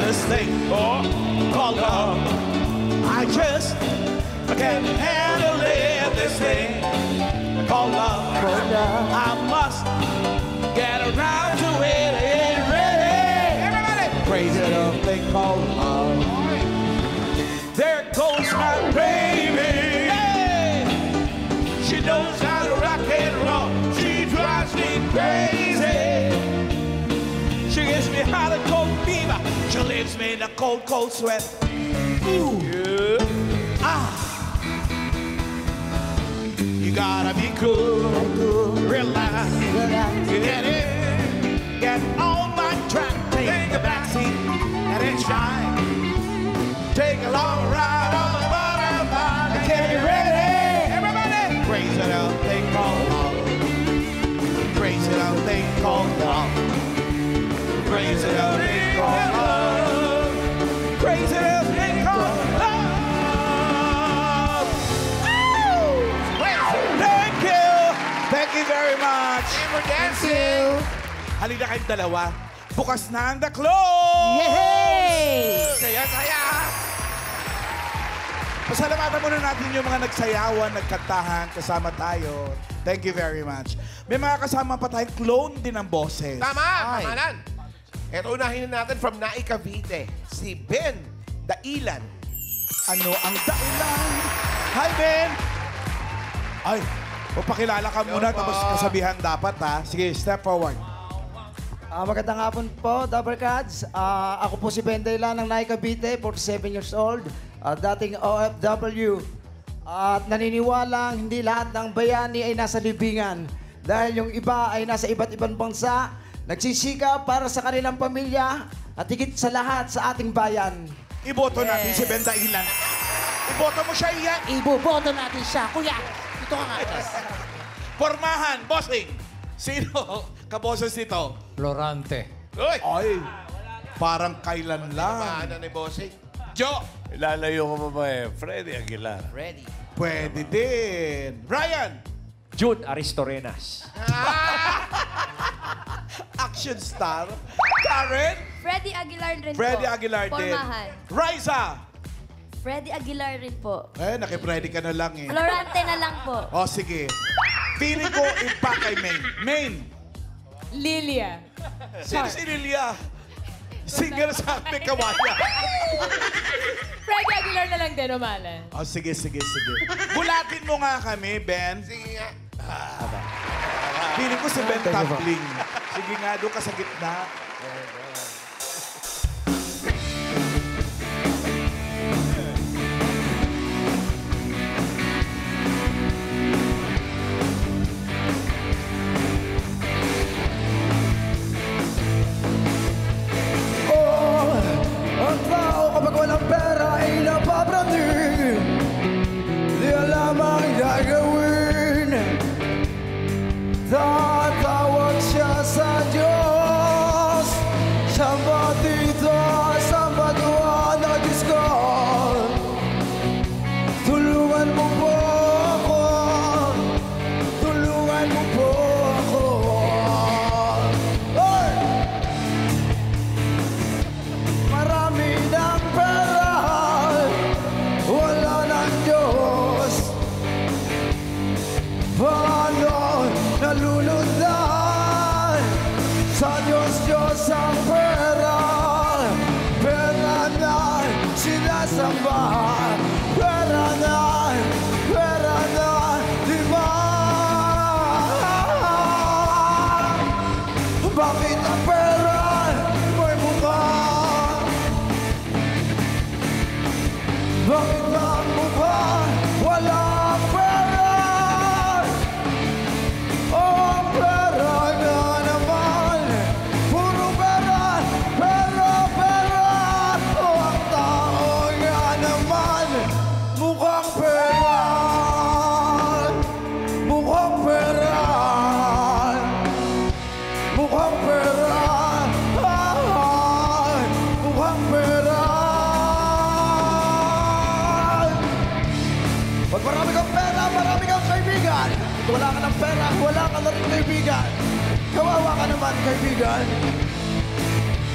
this thing called love. I just can't handle this thing called love. I must get around to it. Ain't ready. Everybody, crazy little thing called love. There goes my baby. Hey. She knows how to rock and roll. She drives me crazy. She gives me hot and cold fever. She leaves me in a cold, cold sweat. Ooh. Yeah. Ah. You gotta be cool, relax, get in, get on my track, take a backseat, and then shine. Take a long ride on the butterfly, get you ready. Everybody, crazy little thing called love. Crazy little thing called love. Crazy little thing called love. Crazy little thing called love. Thank you very much. We're dancing. Halina kayong dalawa. Bukas na ang the close! Yay! Saya, saya! Pasalamatan muna natin yung mga nagsayawan, nagkantahan, kasama tayo. Thank you very much. May mga kasama pa tayong clone din ng boses. Tama, kamanan. Ito unahin natin from Nai Cavite, si Ben Dailan. Ano ang dahilan? Hi, Ben! Ay, pakilala ka muna, tapos kasabihan dapat, ha? Sige, step forward. Magandang hapon po, Double Cats. Ako po si Ben Dailan ng Nai Cavite, 47 years old, dating OFW. At naniniwalang hindi lahat ng bayani ay nasa libingan. Dahil yung iba ay nasa iba't ibang bansa, nagsisikap para sa kanilang pamilya at higit sa lahat sa ating bayan. Iboto natin si Ben Dailan. Iboto mo siya, Ian. Iboboto natin siya. Kuya, ito ka nga. Pormahan, bossing. Sino kaboses nito? Florante. Uy! Ay, parang kailan lang. Paano ni Bossing? Jo, Ilalayo ko pa ba Freddy Aguilar. Ready. pwede din. Ryan, Jude Aristorenas. action star. Karen, Freddy Aguilar rin Freddy po. Aguilar din. Pormahan. Raisa, Freddy Aguilar rin po. naki-Freddy ka na lang eh. Florante na lang po. O, sige. Feeling ko iba kay Maine. Maine, Lilia. sino si Lilia? Singer sa may kawaya. Freddy Aguilar na lang din, umalan. O, sige, sige, sige. Bulatin mo nga kami, Ben. Sige nga. Feeling ko si Ben Tumbling. Sige nga, doon ka sa gitna. Ang tao kapag walang pera ay napapraning. Di alam ang gagawin. Tatawag siya sa Diyos. Samba dito, samba doon, na Diyos ko. Tulungan mo po ako. Tulungan mo po ako. Hey! Marami ng pera, wala ng Diyos. Paano nalulundan sa Diyos, Diyos ang pera? Pera na sinasamba, pera na, di ba? Bakit ang pera may mukha? Bakit ang mukha wala pera? Oh, pera nga naman. Puro pera, pera, pera. Oh, ang tao nga naman. Mukhang pera. Mukhang pera. Mukhang pera. Ah, mukhang pera. Pag marami kang pera, marami kang kaibigan. Kung wala ka ng pera, wala ka na rin kaibigan. Kawawa ka naman, kaibigan.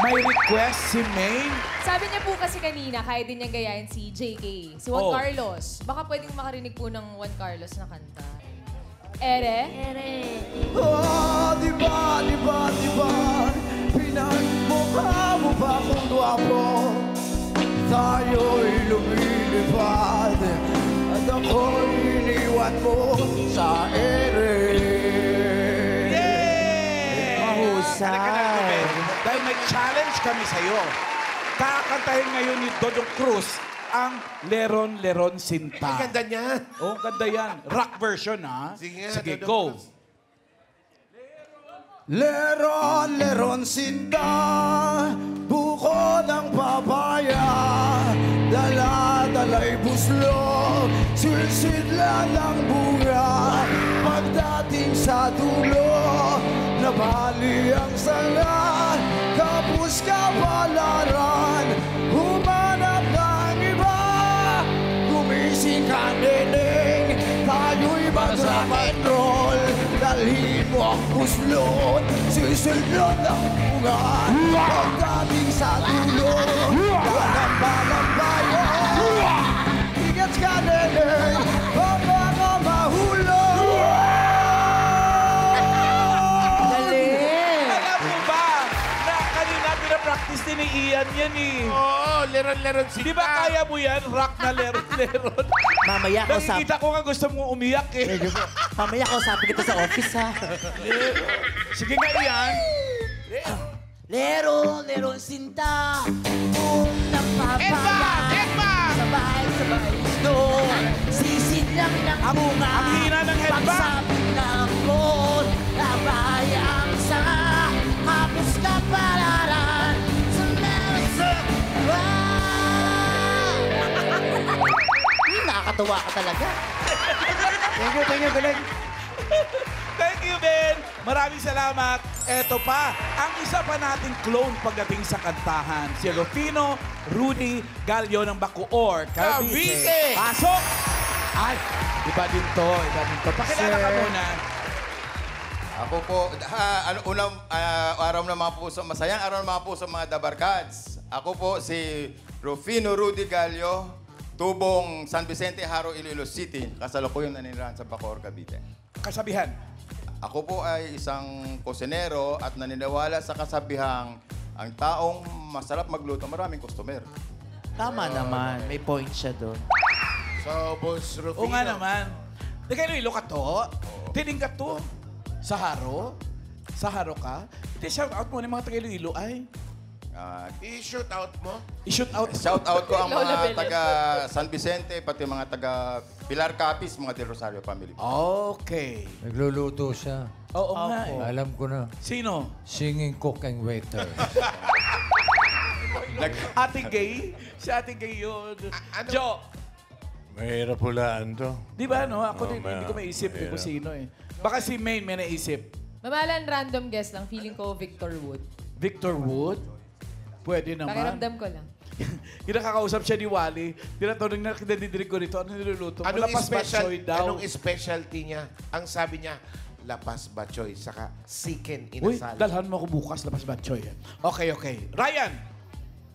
May request si Maine. Sabi niya po kasi kanina, kaya din niyang gayahin si JK, si Juan Oh. Carlos. Baka pwedeng makarinig po ng Juan Carlos na kanta. Ere? Ere. Oh, di ba, pinagmukha mo ba kung gwapo? Tayo'y lumilipad at ako'y iniwan mo sa ere. Yay! Mahusay. Halika na, Ruben. Dahil may challenge kami sa'yo. Kakantahin ngayon ni Dodong Cruz ang Leron Leron Sinta. Ang ganda niya. Oh, ganda yan. Rock version, ha? Sige nga, Sige, Dodong go. Cruz. Leron, leron sinta, buko ng papaya, dala-dala'y buslo, silsidlan ng bunga, pagdating sa dulo, nabali ang sala, kapus kapalaran, humanap ng iba, gumising ka neneng, tayo'y mag-rock and roll, dalhin mo ang buslot, sisilot ang bunga, pagdating sa dulo, nanambalang bayan, ingat ka neneng, ang mga mahulog. Alam mo ba na kanina pinapractice din ni Ian yan eh. Oo, leron-leron si Di ba kaya mo yan? Rock na Leron Leron. Mamaya ko sa... Nakikita ko nga gusto mong umiyak eh. Mamaya ko sabi kita sa office, ha? Sige nga Ian. Lero, lero, sinta, unang papaya. Sabay-sabay gusto, sisid lang ng bunga. Ang hina ng headbang. Pagsabi ng kon, labay ang sanga. Hapos ka palaran, sa meron sa... Nakakatawa ka talaga. Thank you, galing. Thank you, Ben. Maraming salamat. Eto pa, ang isa pa nating clone pagdating sa kantahan. Si Rufino Rudy Gallo ng Bacoor, Cavite. Cavite! Pasok! Ay, iba din to. Pakilala ka muna. Ako po, unang araw ng mga puso, masayang araw ng mga puso, mga Dabarkads. Ako po si Rufino Rudy Gallo, tubong San Vicente, Haro, Iloilo City. Kasalukuyang naninirahan sa Bacoor, Cavite. Kasabihan. Ako po ay isang kusinero at naniniwala sa kasabihang ang taong masarap magluto, maraming customer. Tama naman, may point siya doon. So, Boss Rufino. Oo nga naman. Nagkailuilo ka to? Tining ka to? Sa Haro? Sa Haro ka? Shout out mo ng mga taga-Iloilo ay. I-shoot out mo. I-shoot out. Shout out ko ang Lola mga Beles. taga San Vicente, pati mga taga Pilar Capiz, mga Del Rosario family. Okay. Nagluluto siya. Oo nga eh. Alam ko na. Sino? Singing cook and waiter. Ate Gay? Si Ate Gay yun. Jo, Mahirap hulaan to. di ba no? Ako Oo, din, hindi ko maisip mahirap. kung sino eh. Baka si Maine may naisip. Mamalan random guess lang. Feeling ko Victor Wood. Victor Wood? Pwede naman. Pakiramdam ko lang. Kinakakausap siya ni Wally. Tinatanong na kinadidirig ko rito, ano niluluto? Lapas batchoy daw. Anong specialty niya? Ang sabi niya, lapas batchoy, saka chicken Uy, inasal. dalhan mo ako bukas, lapas batchoy. Okay. Ryan!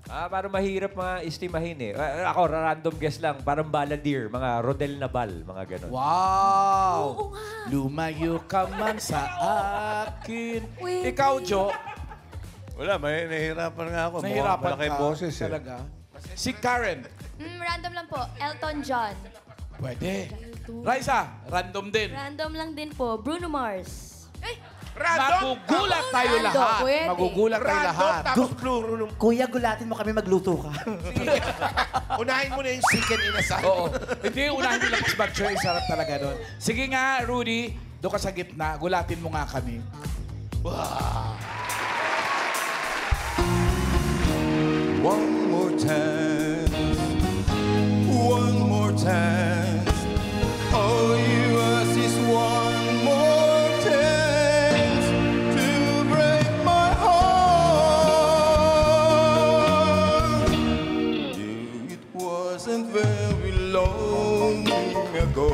Parang mahirap ma-estimahin eh. Ako, random guess lang. Parang baladir, mga Rodel Nabal, mga ganun. Wow! Lumayo ka man sa akin. Pwede. Ikaw, Jo, Wala, may nahihirapan nga ako. nahirapan Malaki ka. boses eh. Talaga. Si Karen, Random lang po. Elton John. pwede. Raisa, random din. Random lang din po. Bruno Mars. Magugulat tayo Random, lahat. pwede. Magugulat tayo Random, lahat. tapos blue. Kuya, gulatin mo kami magluto ka. Unahin mo na yung chicken inasal. Oo. Hindi, unahin yung lapas batchoy. Sarap talaga doon. Sige nga, Rudy, doon ka sa gitna. Gulatin mo nga kami. One more time, one more time. All you ask is one more chance to break my heart. It wasn't very long ago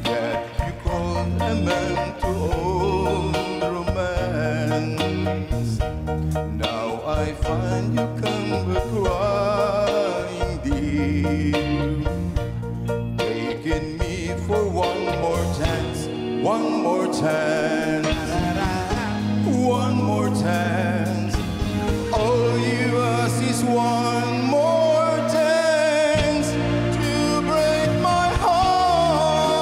that you called a man to own romance. chance. One more chance. All you ask is one more chance to break my heart.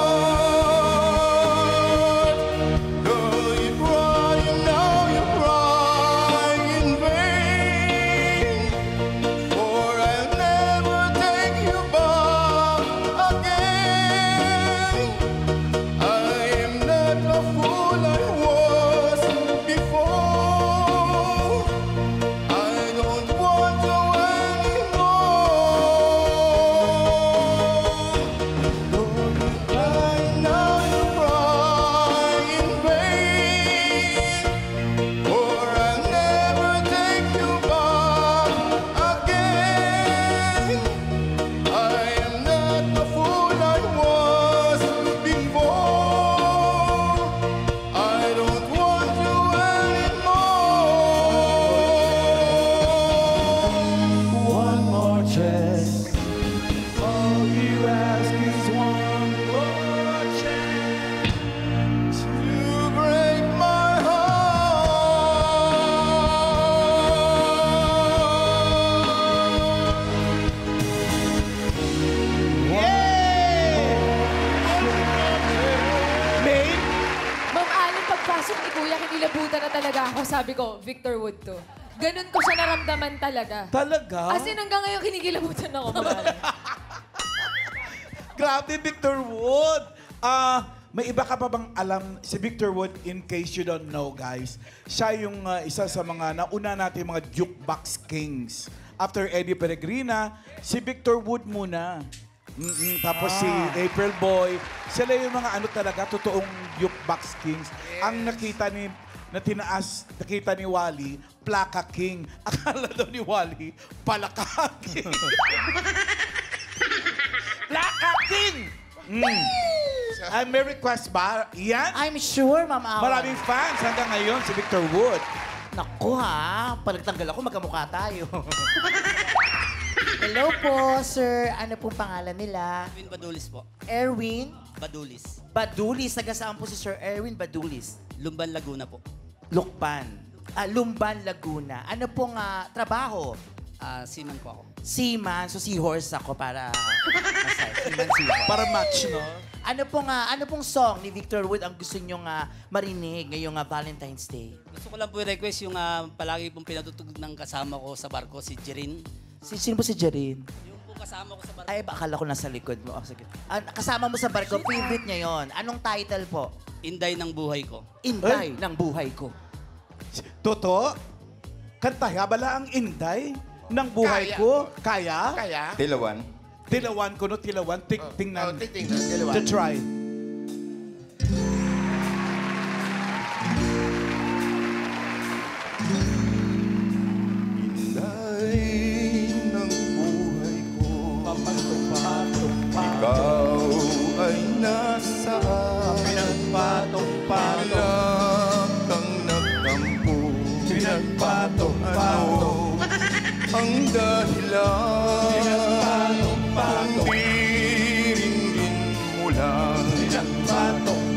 Though you cry and now you cry in vain, for I'll never take you back again. I am not the fool I was before. I don't want you anymore. Though you cry now, you cry in vain, for I'll never take you back again. I am not the fool I was before. I don't want you anymore. One more chance. All you ask is one more chance. To break my heart. May? Ma'am Allen, pagpasok ni Kuya, kinilabutan na talaga ako. Sabi ko, Victor Wood to. Ganun ko siya naramdaman talaga. Talaga? As in, hanggang ngayon, kinikilabutan ako, Ma'am Allen. Grabe, Victor Wood. May iba ka pa bang alam si Victor Wood, in case you don't know, guys? Siya yung isa sa mga nauna natin mga jukebox kings. After Eddie Peregrina, si Victor Wood muna. Tapos si April Boy. Sila yung mga ano talaga, totoong jukebox kings. Ang nakita ni Wally, Plaka King. Akala daw ni Wally, Palaka King. Plaka King! May request ba? Yan? I'm sure, Ma'am Awa. Maraming fans hanggang ngayon si Victor Wood. Naku ha, pag nagtanggal ako, magkamukha tayo. Hello po, sir. Ano pong pangalan nila? Erwin Badulis po. Erwin Badulis. Badulis. Taga saan po si Sir Erwin Badulis? Lumban, Laguna po. Lumban, Laguna. Ano pong trabaho? Seaman po ako. Seaman. So, seahorse ako para... Seaman, seahorse. Para match, no? Ano pong song ni Victor Wood ang gusto nyong marinig ngayong Valentine's Day? Gusto ko lang po i-request yung palagi pong pinatutugog ng kasama ko sa barko, si Jerin. Sino po si Jerin? Yung po kasama ko sa barko. Ay, akala ko nasa likod mo. Oh, sige. Kasama mo sa barko, favorite niya yon. Anong title po? Inday ng buhay ko. Inday ng buhay ko. Totoo? Kantaya bala ang inday ng buhay Kaya. ko? Kaya? Kaya? Tilawan. Tilawan ko, no? Tilawan. Tingnan. Titingnan. Dalawa. To try. Inday ng buhay ko. Ikaw ay nasaan? Pinagpatong-patong kang nagtampo. Pinagpatong-patong ang dahilan. Kundi rin mo lang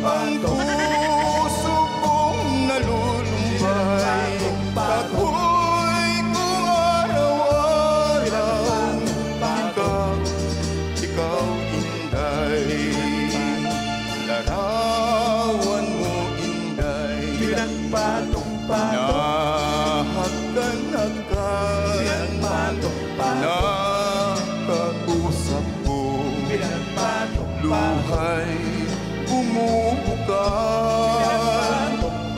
ang puso kong nalulumbay. Ako'y kung araw-araw. Ikaw, Inday. Larawan mo, Inday. Nahagkan-hagkan. Nakausap ko. Luhay bumubukan.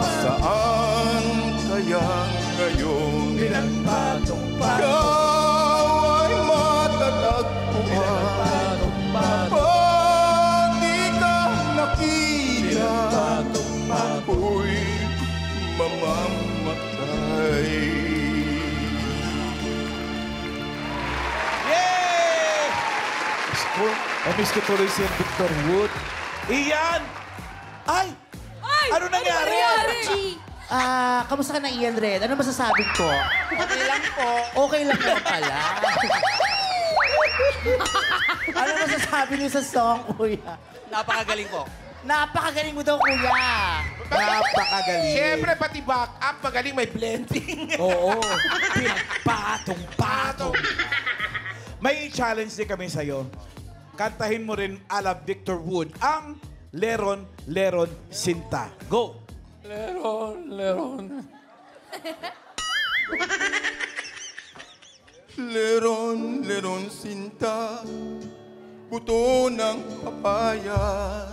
Saan kaya ngayon? Ikaw ay matatagpuan. Pag di ka nakita, ako'y mamamatay. Yay! Miss ko tuloy si Victor Wood. Iyan! Ay! Ano nangyari? Kamusta ka na, Ian Red? Ano masasabi ko? Okay lang po. Okay lang naman pala. Ano masasabi niyo sa song, kuya? Napakagaling po. Napakagaling mo daw, kuya. Napakagaling. Siyempre, pati back up, magaling may blending. Oo. Pinagpatong-patong. May challenge din kami sa'yo. Kantahin mo rin ala Victor Wood ang Leron, Leron, Sinta. Go! Leron, Leron. Leron, leron sinta, buto ng papaya,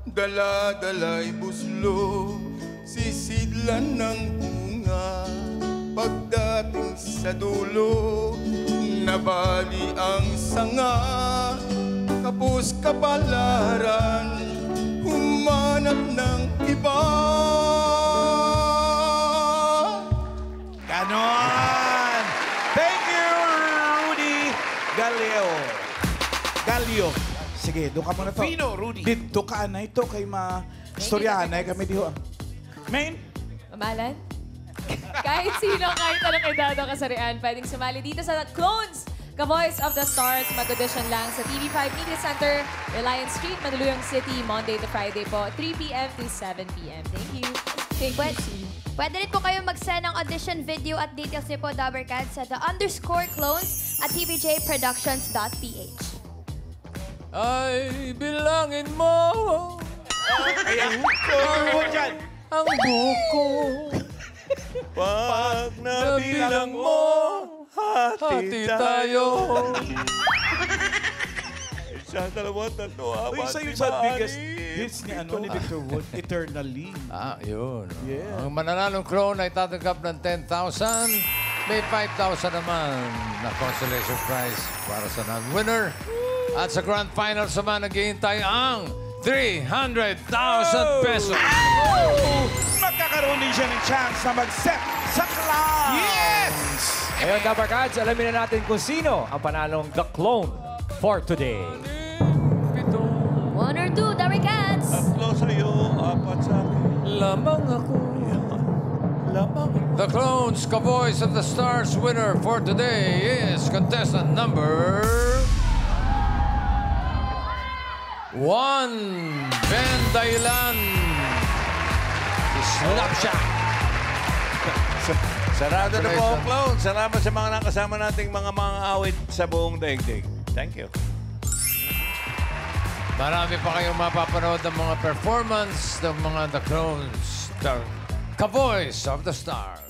dala-dala'y buslo, sisidlan ng bunga. Pagdating sa dulo, nabali ang sanga, kapos kapalaran, humanap ng iba. Ganon! Thank you, Rudy Galio. Sige, doon ka muna to. Fino, Rudy. Dito ka na ito kay storyahan na kami diho. Main? Mamalan? Kahit sino, kahit anong edad o kasarian, pwedeng sumali dito sa Clones, Ka-Voice of the Stars. Mag-audition lang sa TV5 Media Center, Reliance Street, Mandaluyong City, Monday to Friday po, 3 p.m. to 7 p.m. Thank you. Pwede rin po kayo mag-send ng audition video at details niyo po, Dabbercats, sa _clones at tvjproductions.ph. Ay, bilangin mo ang buko. Pag Nabilang mo, hati tayo. Isa, dalawa, tatlo, Uy, apat, sa'yo lima, sa biggest anim, hits ni Victor Wood, Eternally. Yun. Yeah. Ang mananalong crown ay tatanggap ng 10,000. May 5,000 naman na consolation prize para sa non-winner. At sa grand finals naman, naghihintay ang 300,000 pesos. Magkakaroon din siya ng chance na mag-set sa club. Yes! Ngayon, Dabbercats, alamin na natin kung sino ang panalong The Clone for today. 1 or 2, Dabbercats! Tatlo sa'yo, apat sa akin. Lamang ako. The Clones Ka-Voice of the Stars winner for today is contestant number 1, Ben Dailan. Slapshot. Sarado na po ang clown. Salamat sa mga nakasama nating mga awit sa buong daigdig. Thank you. Marami pa kayong mapapanood ng mga performance ng mga The Clones, the Ka-Voice of the Stars.